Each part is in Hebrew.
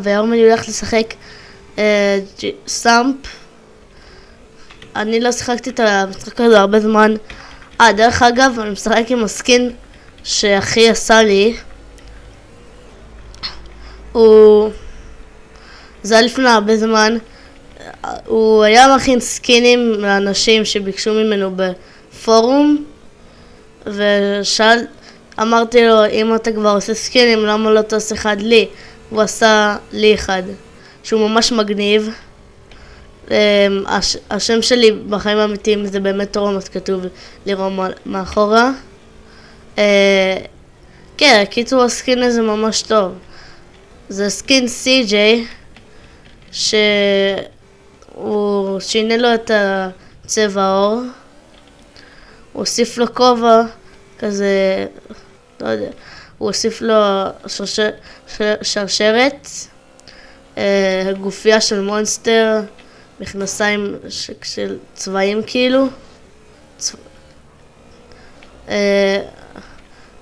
והיום אני הולך לשחק סאמפ. אני לא שיחקתי את המשחק הזה הרבה זמן. דרך אגב, אני משחק עם הסקין שאחי עשה לי. זה היה לפני הרבה זמן. הוא היה מכין סקינים לאנשים שביקשו ממנו בפורום, אמרתי לו, אם אתה כבר עושה סקינים, למה לא תעשה אחד לי? הוא עשה לי אחד שהוא ממש מגניב. השם שלי בחיים האמיתיים זה באמת רום, אז כתוב לי רום מאחורה. כן, קיצור הסקין הזה ממש טוב. זה סקין CJ שהוא שינה לו את הצבע העור, הוא הוסיף לו כובע כזה, לא יודע, הוא הוסיף לו שרשרת, גופייה של מונסטר, מכנסיים של צבעים כאילו,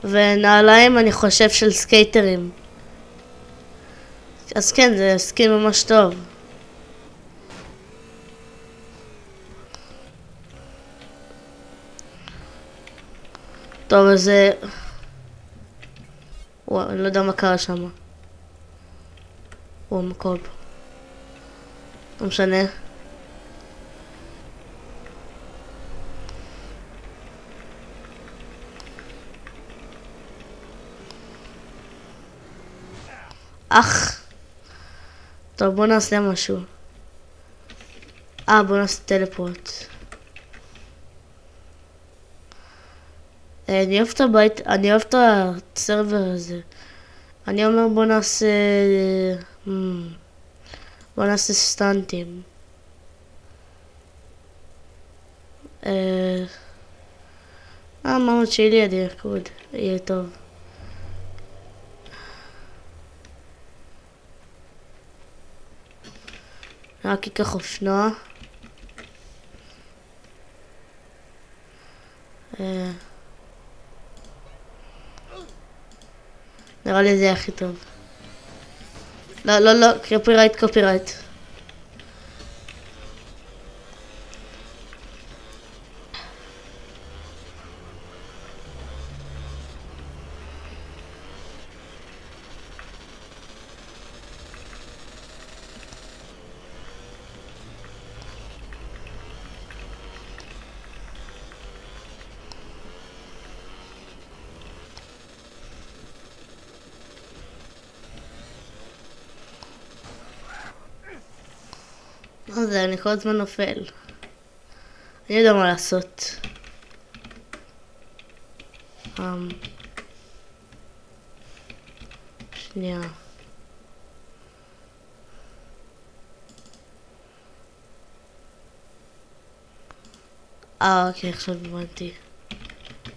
ונעליים אני חושב של סקייטרים. אז כן, זה סקין ממש טוב. טוב, אז וואו, אני לא יודע מה קרה שם. וואו, מקול פה. לא משנה. טוב, בוא נעשה משהו. בוא נעשה טלפורט. אני אוהב את הבית, אני אוהב את הסרבר הזה. אני אומר בוא נעשה סטנטים. ממש שיהיה לי עדי רקוד, יהיה טוב. רק אקח אופנוע. נראה לי זה הכי טוב. לא, קופירייט. מה זה? אני כל הזמן נופל. אני יודע מה לעשות. שנייה. אוקיי, עכשיו הבנתי.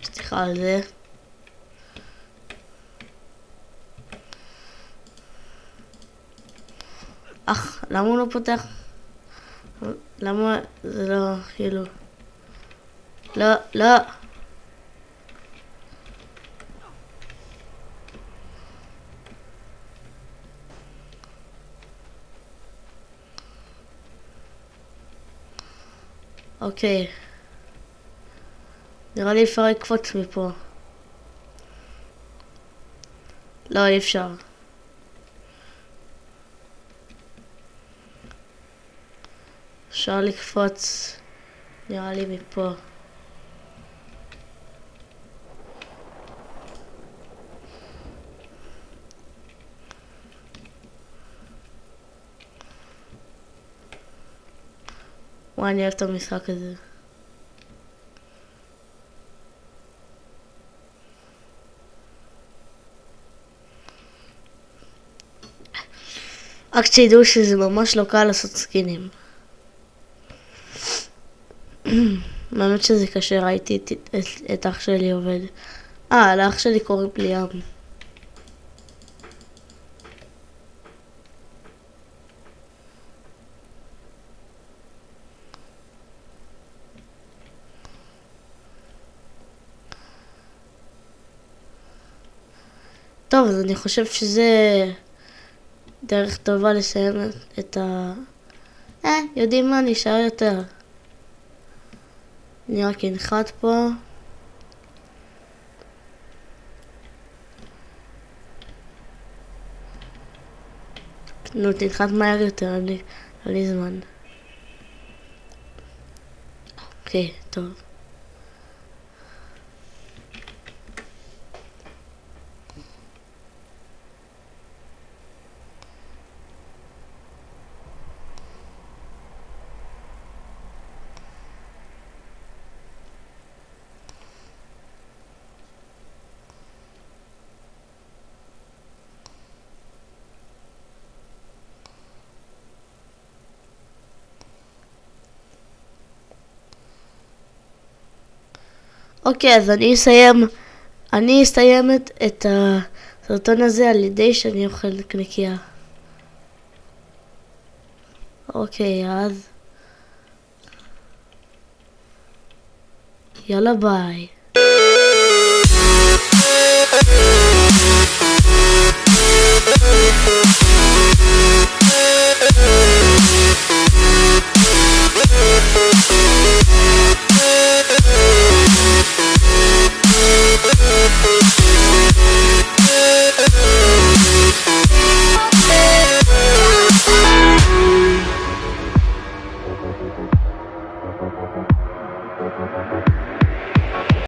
סליחה על זה. למה הוא לא פותח? למה זה לא, כאילו... לא. אוקיי. נראה לי אפשר לקפוץ מפה. לא, אי אפשר. אפשר לקפוץ, נראה לי מפה. וואי, אני אוהב את המשחק הזה. רק שידעו שזה ממש לא קל לעשות סקינים. באמת שזה קשה, ראיתי את אח שלי עובד. לאח שלי קוראים ליאם. טוב, אז אני חושב שזה דרך טובה לסיים את יודעים מה, נשאר יותר. אני רק אנחת פה. נו, תנחת מהר יותר, אין לי זמן. אוקיי, טוב. אוקיי, אז אני אסיים את הסרטון הזה על ידי שאני אוכל נקניקייה. אוקיי, אז יאללה ביי.